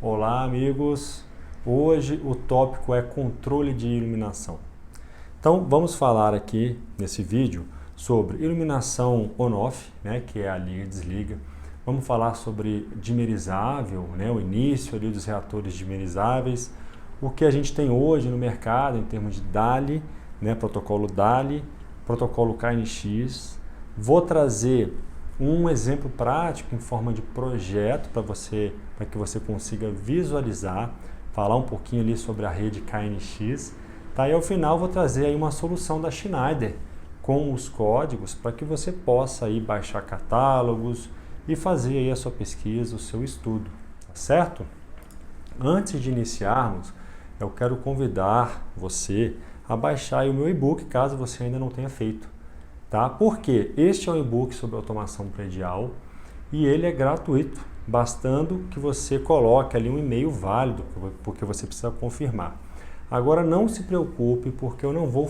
Olá, amigos! Hoje o tópico é controle de iluminação. Então, vamos falar aqui nesse vídeo sobre iluminação on-off, que é a liga e desliga. Vamos falar sobre dimerizável, o início ali dos reatores dimerizáveis, o que a gente tem hoje no mercado em termos de DALI, protocolo DALI, protocolo KNX. Vou trazer um exemplo prático em forma de projeto para que você consiga visualizar, falar um pouquinho ali sobre a rede KNX, tá? E ao final vou trazer aí uma solução da Schneider com os códigos para que você possa aí baixar catálogos e fazer aí a sua pesquisa, o seu estudo, tá certo? Antes de iniciarmos, eu quero convidar você a baixar aí o meu e-book, caso você ainda não tenha feito. Tá? Porque este é um e-book sobre automação predial e ele é gratuito, bastando que você coloque ali um e-mail válido, porque você precisa confirmar. Agora não se preocupe, porque eu não vou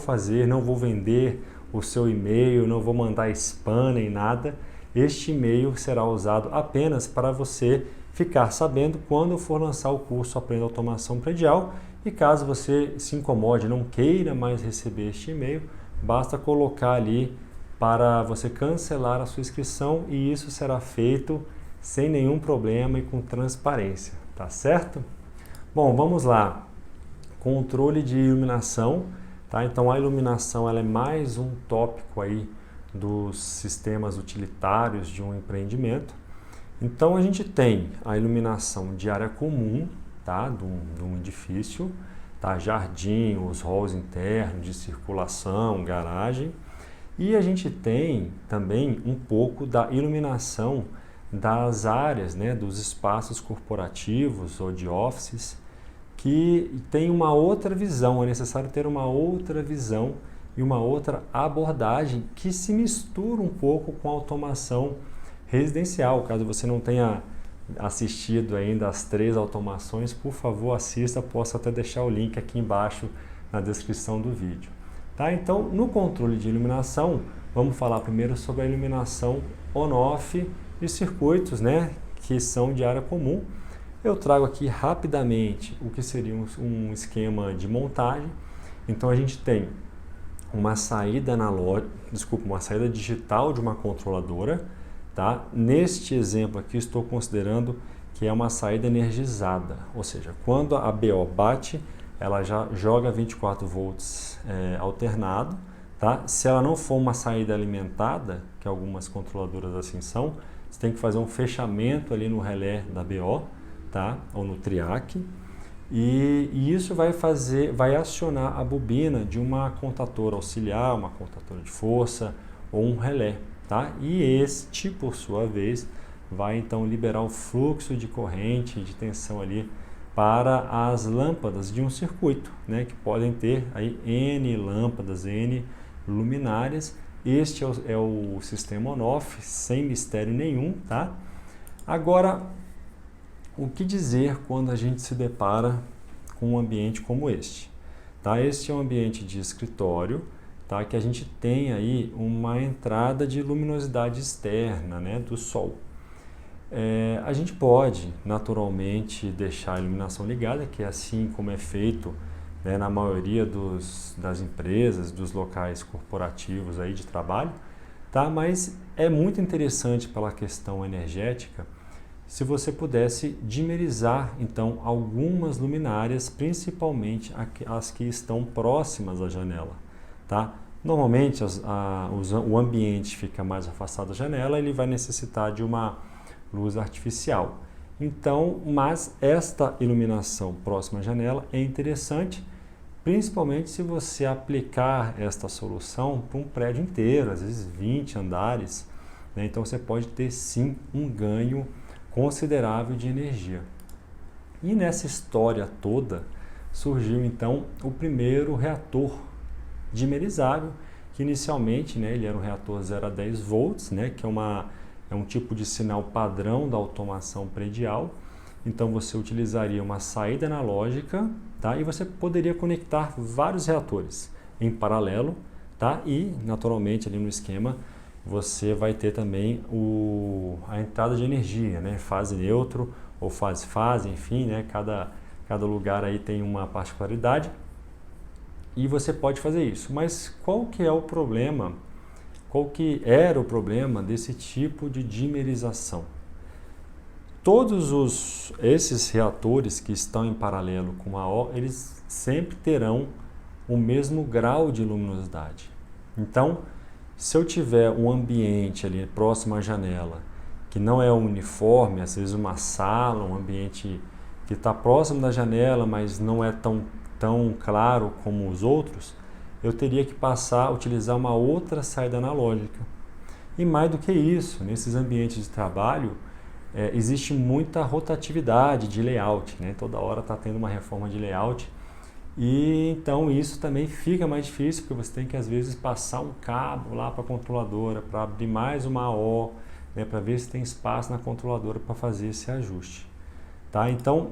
vender o seu e-mail, não vou mandar spam nem nada. Este e-mail será usado apenas para você ficar sabendo quando eu for lançar o curso Aprenda Automação Predial. E caso você se incomode, não queira mais receber este e-mail, basta colocar ali para você cancelar a sua inscrição e isso será feito sem nenhum problema e com transparência, tá certo? Bom, vamos lá. Controle de iluminação, tá? Então a iluminação ela é mais um tópico aí dos sistemas utilitários de um empreendimento. Então a gente tem a iluminação de área comum, tá? de um edifício, tá? Jardim, os halls internos de circulação, garagem. E a gente tem também um pouco da iluminação das áreas, dos espaços corporativos ou de offices, que tem uma outra visão, é necessário ter uma outra visão e uma outra abordagem que se mistura um pouco com a automação residencial. Caso você não tenha assistido ainda as 3 automações, por favor assista, posso até deixar o link aqui embaixo na descrição do vídeo. Tá? Então, no controle de iluminação, vamos falar primeiro sobre a iluminação on-off de circuitos, que são de área comum. Eu trago aqui rapidamente o que seria um esquema de montagem. Então, a gente tem uma saída uma saída digital de uma controladora. Tá? Neste exemplo aqui, estou considerando que é uma saída energizada, ou seja, quando a BO bate, ela já joga 24 volts alternado, tá? Se ela não for uma saída alimentada, que algumas controladoras assim são, você tem que fazer um fechamento ali no relé da BO, tá? Ou no triac, e isso vai acionar a bobina de uma contatora auxiliar, uma contatora de força ou um relé, tá? E este, por sua vez, vai então liberar o fluxo de corrente, de tensão ali para as lâmpadas de um circuito, que podem ter aí N lâmpadas, N luminárias. Este é o sistema on-off, sem mistério nenhum, tá? Agora, o que dizer quando a gente se depara com um ambiente como este? Tá? Este é um ambiente de escritório, tá? Que a gente tem aí uma entrada de luminosidade externa, do sol. A gente pode naturalmente deixar a iluminação ligada, que é assim como é feito na maioria das empresas, dos locais corporativos aí de trabalho, tá? Mas é muito interessante pela questão energética se você pudesse dimerizar então algumas luminárias, principalmente as que estão próximas à janela, tá? Normalmente o ambiente fica mais afastado da janela, ele vai necessitar de uma luz artificial. Então, mas esta iluminação próxima à janela é interessante, principalmente se você aplicar esta solução para um prédio inteiro, às vezes 20 andares, então você pode ter sim um ganho considerável de energia. E nessa história toda surgiu então o primeiro reator dimerizável, que inicialmente ele era um reator 0 a 10 volts, que é um tipo de sinal padrão da automação predial. Então você utilizaria uma saída analógica, tá? E você poderia conectar vários reatores em paralelo, tá? E naturalmente ali no esquema você vai ter também a entrada de energia, fase neutro ou fase, enfim, né? Cada lugar aí tem uma particularidade e você pode fazer isso. Mas qual que é o problema? Qual que era o problema desse tipo de dimerização? Todos esses reatores que estão em paralelo com a O, eles sempre terão o mesmo grau de luminosidade. Então, se eu tiver um ambiente ali próximo à janela, que não é uniforme, às vezes uma sala, um ambiente que está próximo da janela, mas não é tão claro como os outros, eu teria que utilizar uma outra saída analógica. E mais do que isso, nesses ambientes de trabalho, existe muita rotatividade de layout, né? Toda hora está tendo uma reforma de layout e então isso também fica mais difícil porque você tem que às vezes passar um cabo lá para a controladora para abrir mais uma AO, né? Para ver se tem espaço na controladora para fazer esse ajuste, tá? Então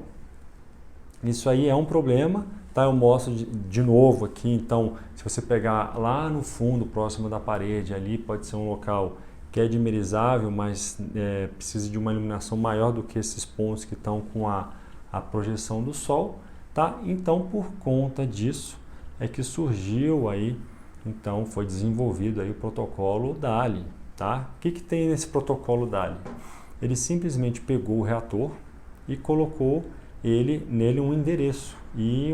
isso aí é um problema, tá? Eu mostro de novo aqui. Então, se você pegar lá no fundo, próximo da parede, ali pode ser um local que é dimerizável, mas precisa de uma iluminação maior do que esses pontos que estão com a projeção do sol, tá? Então, por conta disso, é que surgiu aí, então foi desenvolvido aí o protocolo DALI, tá? O que tem nesse protocolo DALI? Ele simplesmente pegou o reator e colocou nele um endereço e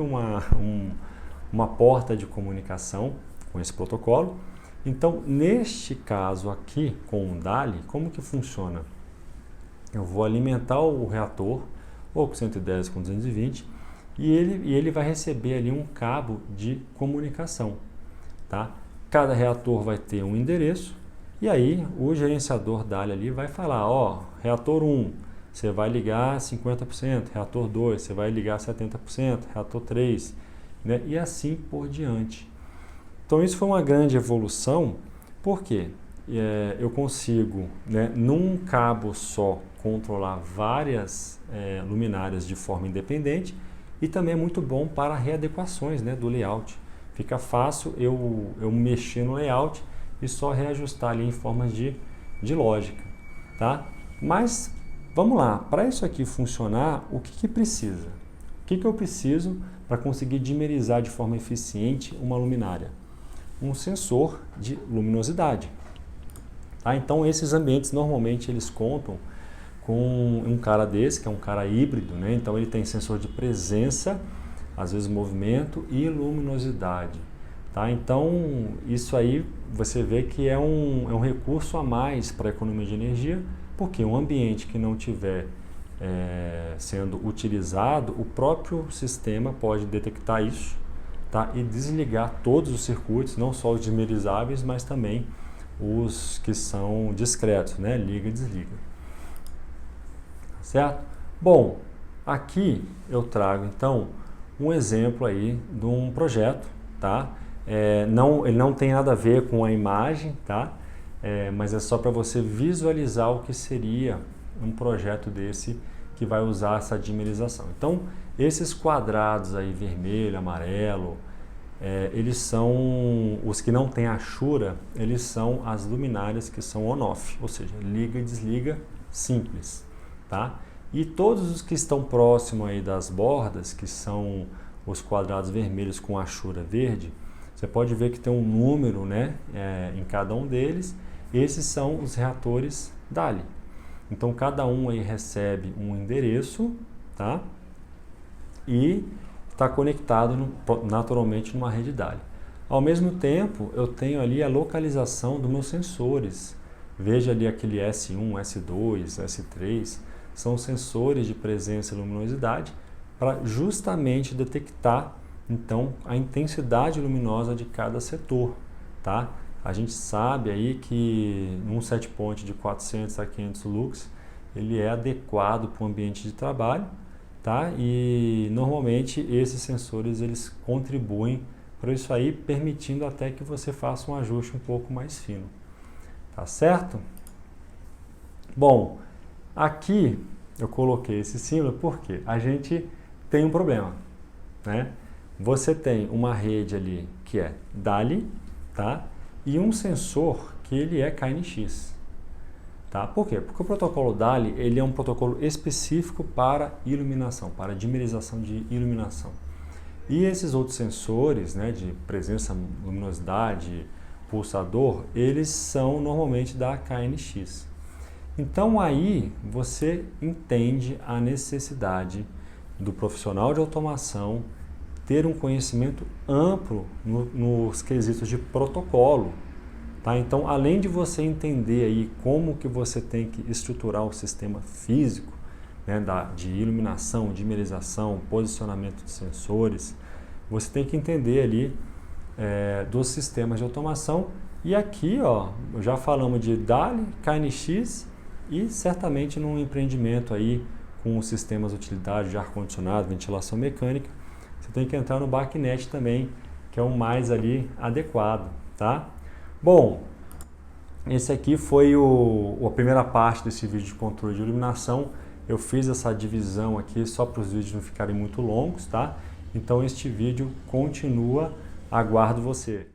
uma porta de comunicação com esse protocolo. Então, neste caso aqui, com o DALI, como que funciona? Eu vou alimentar o reator, ou com 110 com 220, e ele vai receber ali um cabo de comunicação, tá? Cada reator vai ter um endereço, e aí o gerenciador DALI ali vai falar, ó, reator 1, você vai ligar 50%, reator 2, você vai ligar 70%, reator 3, né? E assim por diante. Então isso foi uma grande evolução, porque eu consigo, né, num cabo só, controlar várias luminárias de forma independente e também é muito bom para readequações, né, do layout. Fica fácil eu mexer no layout e só reajustar ali em formas de lógica, tá? Mas vamos lá, para isso aqui funcionar, o que precisa? O que eu preciso para conseguir dimerizar de forma eficiente uma luminária? Um sensor de luminosidade. Tá? Então esses ambientes normalmente eles contam com um cara desse, que é um cara híbrido, né? Então ele tem sensor de presença, às vezes movimento e luminosidade. Tá? Então isso aí você vê que é um recurso a mais para a economia de energia, porque um ambiente que não tiver sendo utilizado, o próprio sistema pode detectar isso, tá? E desligar todos os circuitos, não só os dimerizáveis, mas também os que são discretos, né? Liga e desliga. Certo? Bom, aqui eu trago então um exemplo aí de um projeto, tá? Ele não tem nada a ver com a imagem, tá? Mas é só para você visualizar o que seria um projeto desse que vai usar essa dimerização. Então, esses quadrados aí, vermelho, amarelo, eles são, os que não têm achura, eles são as luminárias que são on-off, ou seja, liga e desliga simples, tá? E todos os que estão próximos aí das bordas, que são os quadrados vermelhos com achura verde, você pode ver que tem um número, né, em cada um deles. Esses são os reatores DALI. Então, cada um aí recebe um endereço, tá? E está conectado naturalmente numa rede DALI. Ao mesmo tempo, eu tenho ali a localização dos meus sensores. Veja ali aquele S1, S2, S3, são sensores de presença e luminosidade para justamente detectar então a intensidade luminosa de cada setor, tá? A gente sabe aí que num set point de 400 a 500 lux, ele é adequado para o ambiente de trabalho, tá? E normalmente esses sensores eles contribuem para isso aí, permitindo até que você faça um ajuste um pouco mais fino. Tá certo? Bom, aqui eu coloquei esse símbolo porque a gente tem um problema, né? Você tem uma rede ali que é DALI, tá? E um sensor que ele é KNX. Tá? Por quê? Porque o protocolo DALI ele é um protocolo específico para iluminação, para dimerização de iluminação. E esses outros sensores, né, de presença, luminosidade, pulsador, eles são normalmente da KNX. Então aí você entende a necessidade do profissional de automação ter um conhecimento amplo nos quesitos de protocolo. Tá? Então, além de você entender aí como que você tem que estruturar o sistema físico, né, de iluminação, dimerização, posicionamento de sensores, você tem que entender ali dos sistemas de automação. E aqui, ó, já falamos de DALI, KNX e certamente num empreendimento aí com os sistemas utilitários de ar-condicionado, ventilação mecânica, você tem que entrar no BACnet também, que é o mais ali adequado, tá? Bom, esse aqui foi a primeira parte desse vídeo de controle de iluminação. Eu fiz essa divisão aqui só para os vídeos não ficarem muito longos, tá? Então este vídeo continua, aguardo você.